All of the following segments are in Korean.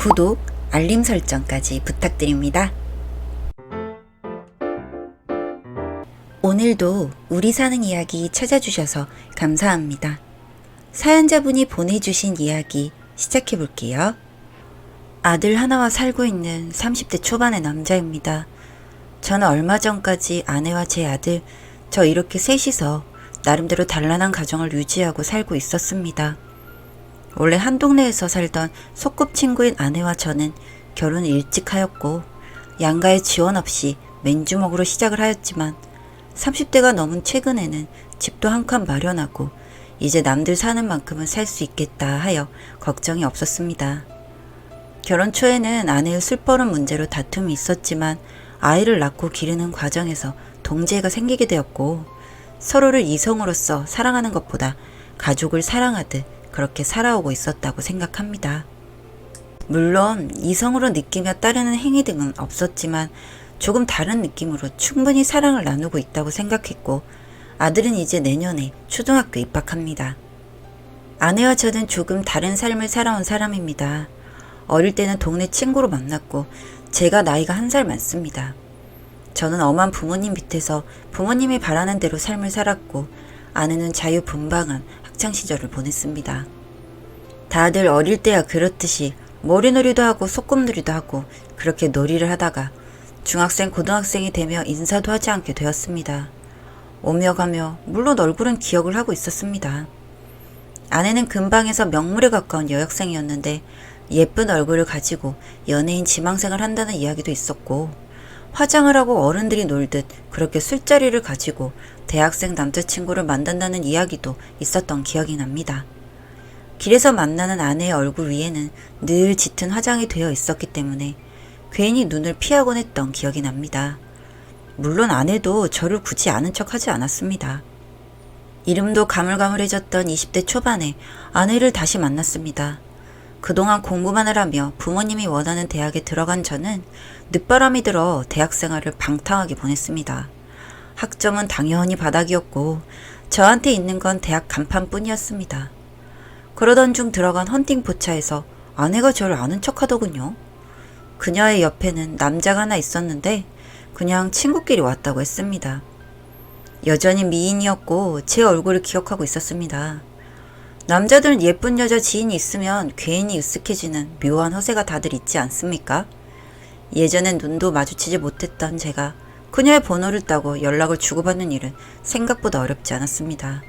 구독, 알림 설정까지 부탁드립니다. 오늘도 우리 사는 이야기 찾아주셔서 감사합니다. 사연자분이 보내주신 이야기 시작해볼게요. 아들 하나와 살고 있는 30대 초반의 남자입니다. 저는 얼마 전까지 아내와 제 아들, 저 이렇게 셋이서 나름대로 단란한 가정을 유지하고 살고 있었습니다. 원래 한 동네에서 살던 소꿉친구인 아내와 저는 결혼을 일찍 하였고 양가의 지원 없이 맨주먹으로 시작을 하였지만 30대가 넘은 최근에는 집도 한 칸 마련하고 이제 남들 사는 만큼은 살 수 있겠다 하여 걱정이 없었습니다. 결혼 초에는 아내의 술버릇 문제로 다툼이 있었지만 아이를 낳고 기르는 과정에서 동지애가 생기게 되었고 서로를 이성으로서 사랑하는 것보다 가족을 사랑하듯 그렇게 살아오고 있었다고 생각합니다. 물론 이성으로 느끼며 따르는 행위 등은 없었지만 조금 다른 느낌으로 충분히 사랑을 나누고 있다고 생각했고 아들은 이제 내년에 초등학교 입학합니다. 아내와 저는 조금 다른 삶을 살아온 사람입니다. 어릴 때는 동네 친구로 만났고 제가 나이가 1살 많습니다. 저는 엄한 부모님 밑에서 부모님이 바라는 대로 삶을 살았고 아내는 자유분방한 학창시절을 보냈습니다. 다들 어릴 때야 그렇듯이 머리놀이도 하고 소꿉놀이도 하고 그렇게 놀이를 하다가 중학생, 고등학생이 되며 인사도 하지 않게 되었습니다. 오며 가며 물론 얼굴은 기억을 하고 있었습니다. 아내는 근방에서 명물에 가까운 여학생이었는데 예쁜 얼굴을 가지고 연예인 지망생을 한다는 이야기도 있었고 화장을 하고 어른들이 놀듯 그렇게 술자리를 가지고 대학생 남자친구를 만난다는 이야기도 있었던 기억이 납니다. 길에서 만나는 아내의 얼굴 위에는 늘 짙은 화장이 되어 있었기 때문에 괜히 눈을 피하곤 했던 기억이 납니다. 물론 아내도 저를 굳이 아는 척하지 않았습니다. 이름도 가물가물해졌던 20대 초반에 아내를 다시 만났습니다. 그동안 공부만을 하며 부모님이 원하는 대학에 들어간 저는 늦바람이 들어 대학생활을 방탕하게 보냈습니다. 학점은 당연히 바닥이었고 저한테 있는 건 대학 간판뿐이었습니다. 그러던 중 들어간 헌팅 포차에서 아내가 저를 아는 척하더군요. 그녀의 옆에는 남자가 하나 있었는데 그냥 친구끼리 왔다고 했습니다. 여전히 미인이었고 제 얼굴을 기억하고 있었습니다. 남자들은 예쁜 여자 지인이 있으면 괜히 으쓱해지는 묘한 허세가 다들 있지 않습니까? 예전엔 눈도 마주치지 못했던 제가 그녀의 번호를 따고 연락을 주고받는 일은 생각보다 어렵지 않았습니다.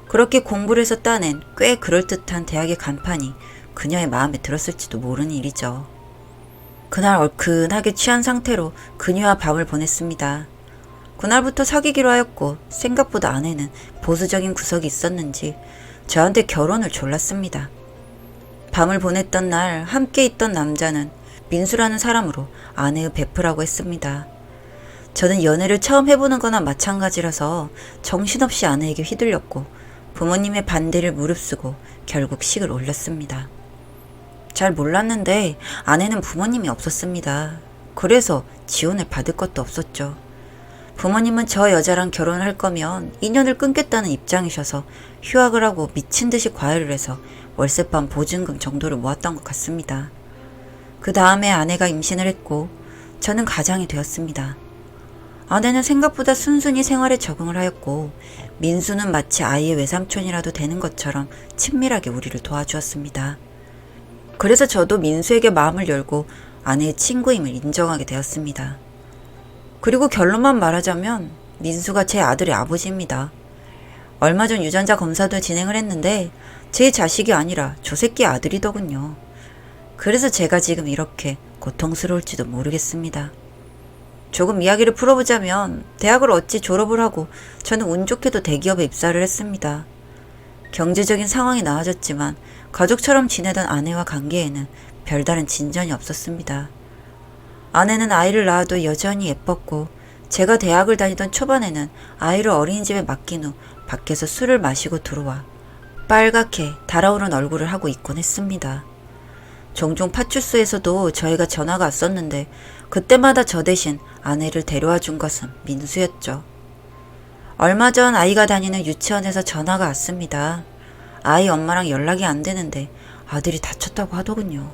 그렇게 공부를 해서 따낸 꽤 그럴듯한 대학의 간판이 그녀의 마음에 들었을지도 모르는 일이죠. 그날 얼큰하게 취한 상태로 그녀와 밤을 보냈습니다. 그날부터 사귀기로 하였고 생각보다 아내는 보수적인 구석이 있었는지 저한테 결혼을 졸랐습니다. 밤을 보냈던 날 함께 있던 남자는 민수라는 사람으로 아내의 베프라고 했습니다. 저는 연애를 처음 해보는 거나 마찬가지라서 정신없이 아내에게 휘둘렸고 부모님의 반대를 무릅쓰고 결국 식을 올렸습니다. 잘 몰랐는데 아내는 부모님이 없었습니다. 그래서 지원을 받을 것도 없었죠. 부모님은 저 여자랑 결혼을 할 거면 인연을 끊겠다는 입장이셔서 휴학을 하고 미친 듯이 과외를 해서 월세방 보증금 정도를 모았던 것 같습니다. 그 다음에 아내가 임신을 했고 저는 가장이 되었습니다. 아내는 생각보다 순순히 생활에 적응을 하였고 민수는 마치 아이의 외삼촌이라도 되는 것처럼 친밀하게 우리를 도와주었습니다. 그래서 저도 민수에게 마음을 열고 아내의 친구임을 인정하게 되었습니다. 그리고 결론만 말하자면 민수가 제 아들의 아버지입니다. 얼마 전 유전자 검사도 진행을 했는데 제 자식이 아니라 저 새끼 아들이더군요. 그래서 제가 지금 이렇게 고통스러울지도 모르겠습니다. 조금 이야기를 풀어보자면 대학을 어찌 졸업을 하고 저는 운 좋게도 대기업에 입사를 했습니다. 경제적인 상황이 나아졌지만 가족처럼 지내던 아내와 관계에는 별다른 진전이 없었습니다. 아내는 아이를 낳아도 여전히 예뻤고 제가 대학을 다니던 초반에는 아이를 어린이집에 맡긴 후 밖에서 술을 마시고 들어와 빨갛게 달아오른 얼굴을 하고 있곤 했습니다. 종종 파출소에서도 저희가 전화가 왔었는데 그때마다 저 대신 아내를 데려와 준 것은 민수였죠. 얼마 전 아이가 다니는 유치원에서 전화가 왔습니다. 아이 엄마랑 연락이 안 되는데 아들이 다쳤다고 하더군요.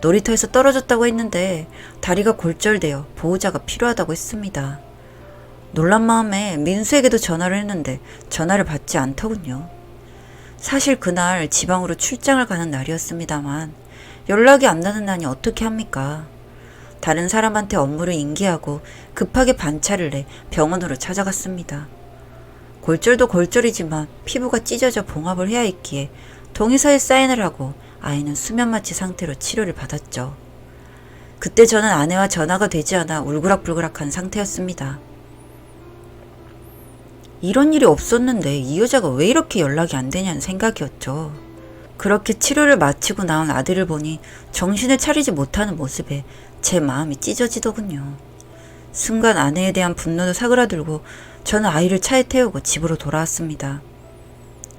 놀이터에서 떨어졌다고 했는데 다리가 골절되어 보호자가 필요하다고 했습니다. 놀란 마음에 민수에게도 전화를 했는데 전화를 받지 않더군요. 사실 그날 지방으로 출장을 가는 날이었습니다만 연락이 안 나는 날이 어떻게 합니까? 다른 사람한테 업무를 인계하고 급하게 반차를 내 병원으로 찾아갔습니다. 골절도 골절이지만 피부가 찢어져 봉합을 해야 했기에 동의서에 사인을 하고 아이는 수면마취 상태로 치료를 받았죠. 그때 저는 아내와 전화가 되지 않아 울그락불그락한 상태였습니다. 이런 일이 없었는데 이 여자가 왜 이렇게 연락이 안 되냐는 생각이었죠. 그렇게 치료를 마치고 나온 아들을 보니 정신을 차리지 못하는 모습에 제 마음이 찢어지더군요. 순간 아내에 대한 분노도 사그라들고 저는 아이를 차에 태우고 집으로 돌아왔습니다.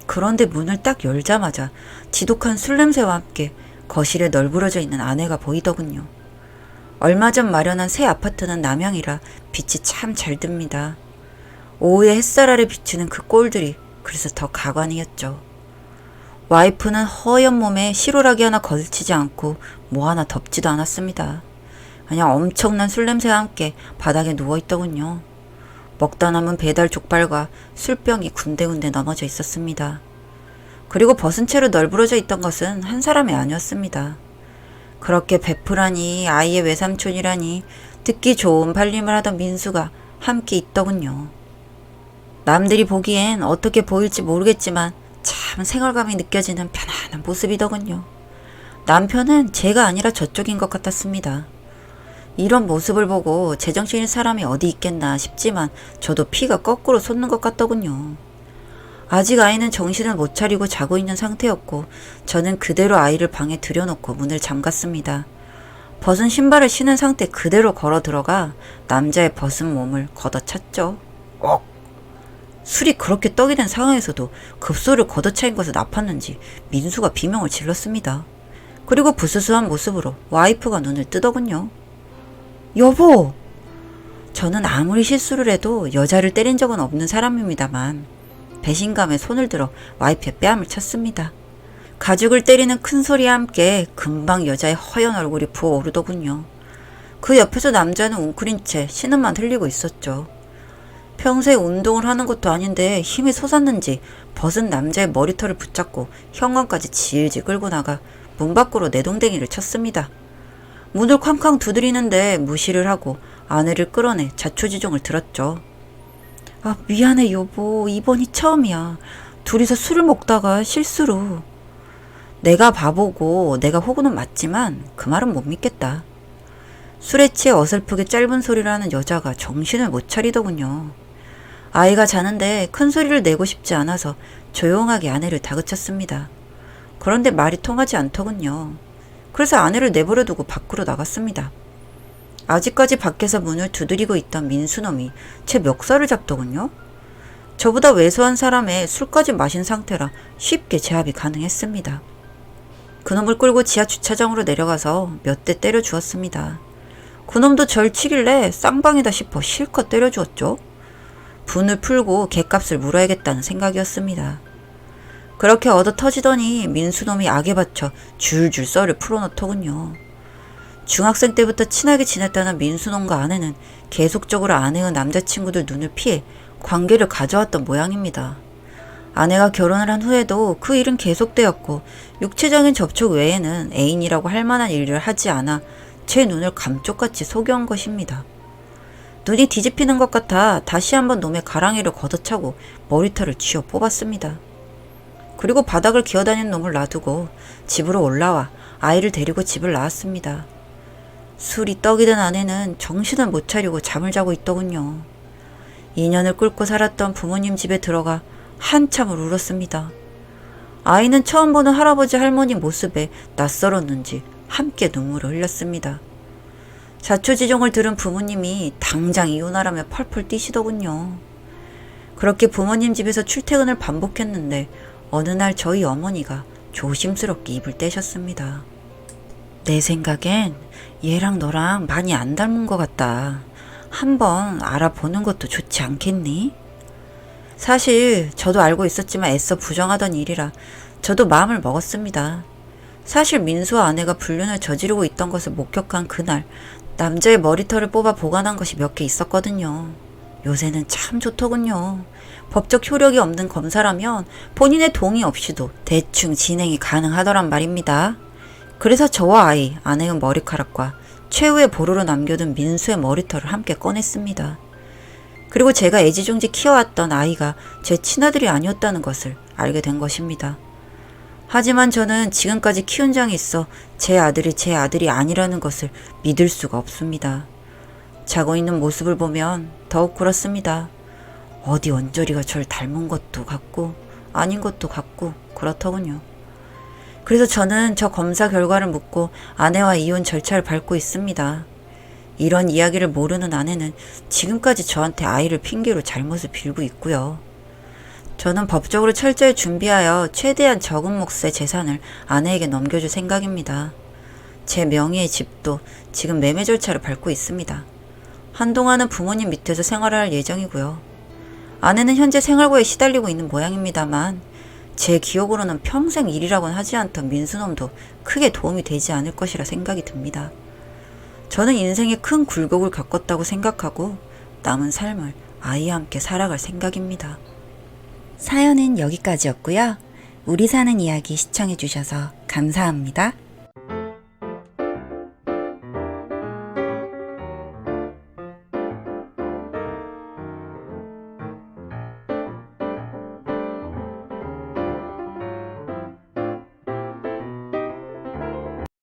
그런데 문을 딱 열자마자 지독한 술 냄새와 함께 거실에 널브러져 있는 아내가 보이더군요. 얼마 전 마련한 새 아파트는 남향이라 빛이 참 잘 듭니다. 오후에 햇살 아래 비추는 그 꼴들이 그래서 더 가관이었죠. 와이프는 허연 몸에 시로라기 하나 걸치지 않고 뭐 하나 덮지도 않았습니다. 그냥 엄청난 술 냄새와 함께 바닥에 누워있더군요. 먹다 남은 배달 족발과 술병이 군데군데 넘어져 있었습니다. 그리고 벗은 채로 널브러져 있던 것은 한 사람이 아니었습니다. 그렇게 베프라니 아이의 외삼촌이라니 듣기 좋은 발림을 하던 민수가 함께 있더군요. 남들이 보기엔 어떻게 보일지 모르겠지만 참 생활감이 느껴지는 편안한 모습이더군요. 남편은 제가 아니라 저쪽인 것 같았습니다. 이런 모습을 보고 제정신인 사람이 어디 있겠나 싶지만 저도 피가 거꾸로 솟는 것 같더군요. 아직 아이는 정신을 못 차리고 자고 있는 상태였고 저는 그대로 아이를 방에 들여놓고 문을 잠갔습니다. 벗은 신발을 신은 상태 그대로 걸어 들어가 남자의 벗은 몸을 걷어찼죠. 술이 그렇게 떡이 된 상황에서도 급소를 걷어차인 것을 아팠는지 민수가 비명을 질렀습니다. 그리고 부스스한 모습으로 와이프가 눈을 뜨더군요. 여보! 저는 아무리 실수를 해도 여자를 때린 적은 없는 사람입니다만 배신감에 손을 들어 와이프의 뺨을 쳤습니다. 가죽을 때리는 큰 소리와 함께 금방 여자의 허연 얼굴이 부어오르더군요. 그 옆에서 남자는 웅크린 채 신음만 흘리고 있었죠. 평소에 운동을 하는 것도 아닌데 힘이 솟았는지 벗은 남자의 머리털을 붙잡고 현관까지 질질 끌고 나가 문 밖으로 내동댕이를 쳤습니다. 문을 쾅쾅 두드리는데 무시를 하고 아내를 끌어내 자초지종을 들었죠. 아, 미안해 여보. 이번이 처음이야. 둘이서 술을 먹다가 실수로. 내가 바보고 내가 호구는 맞지만 그 말은 못 믿겠다. 술에 취해 어설프게 짧은 소리를 하는 여자가 정신을 못 차리더군요. 아이가 자는데 큰 소리를 내고 싶지 않아서 조용하게 아내를 다그쳤습니다. 그런데 말이 통하지 않더군요. 그래서 아내를 내버려 두고 밖으로 나갔습니다. 아직까지 밖에서 문을 두드리고 있던 민수놈이 제 멱살을 잡더군요. 저보다 왜소한 사람의 술까지 마신 상태라 쉽게 제압이 가능했습니다. 그놈을 끌고 지하 주차장으로 내려가서 몇 대 때려 주었습니다. 그놈도 절 치길래 쌍방이다 싶어 실컷 때려 주었죠. 분을 풀고 갯값을 물어야겠다는 생각이었습니다. 그렇게 얻어 터지더니 민수놈이 악에 받쳐 줄줄 썰을 풀어놓더군요. 중학생 때부터 친하게 지냈다는 민수놈과 아내는 계속적으로 아내의 남자친구들 눈을 피해 관계를 가져왔던 모양입니다. 아내가 결혼을 한 후에도 그 일은 계속되었고 육체적인 접촉 외에는 애인이라고 할 만한 일을 하지 않아 제 눈을 감쪽같이 속여온 것입니다. 눈이 뒤집히는 것 같아 다시 한번 놈의 가랑이를 걷어차고 머리털을 쥐어 뽑았습니다. 그리고 바닥을 기어다니는 놈을 놔두고 집으로 올라와 아이를 데리고 집을 나왔습니다. 술이 떡이 든 아내는 정신을 못 차리고 잠을 자고 있더군요. 2년을 꿇고 살았던 부모님 집에 들어가 한참을 울었습니다. 아이는 처음 보는 할아버지 할머니 모습에 낯설었는지 함께 눈물을 흘렸습니다. 자초지종을 들은 부모님이 당장 이혼하라며 펄펄 뛰시더군요. 그렇게 부모님 집에서 출퇴근을 반복했는데 어느 날 저희 어머니가 조심스럽게 입을 떼셨습니다. 내 생각엔 얘랑 너랑 많이 안 닮은 것 같다. 한번 알아보는 것도 좋지 않겠니? 사실 저도 알고 있었지만 애써 부정하던 일이라 저도 마음을 먹었습니다. 사실 민수와 아내가 불륜을 저지르고 있던 것을 목격한 그날 남자의 머리털을 뽑아 보관한 것이 몇 개 있었거든요. 요새는 참 좋더군요. 법적 효력이 없는 검사라면 본인의 동의 없이도 대충 진행이 가능하더란 말입니다. 그래서 저와 아내의 머리카락과 최후의 보루로 남겨둔 민수의 머리털을 함께 꺼냈습니다. 그리고 제가 애지중지 키워왔던 아이가 제 친아들이 아니었다는 것을 알게 된 것입니다. 하지만 저는 지금까지 키운 장이 있어 제 아들이 아니라는 것을 믿을 수가 없습니다. 자고 있는 모습을 보면 더욱 그렇습니다. 어디 언저리가 절 닮은 것도 같고 아닌 것도 같고 그렇더군요. 그래서 저는 저 검사 결과를 묻고 아내와 이혼 절차를 밟고 있습니다. 이런 이야기를 모르는 아내는 지금까지 저한테 아이를 핑계로 잘못을 빌고 있고요. 저는 법적으로 철저히 준비하여 최대한 적은 몫의 재산을 아내에게 넘겨줄 생각입니다. 제 명의의 집도 지금 매매 절차를 밟고 있습니다. 한동안은 부모님 밑에서 생활할 예정이고요. 아내는 현재 생활고에 시달리고 있는 모양입니다만 제 기억으로는 평생 일이라고는 하지 않던 민수놈도 크게 도움이 되지 않을 것이라 생각이 듭니다. 저는 인생에 큰 굴곡을 겪었다고 생각하고 남은 삶을 아이와 함께 살아갈 생각입니다. 사연은 여기까지였고요. 우리 사는 이야기 시청해주셔서 감사합니다.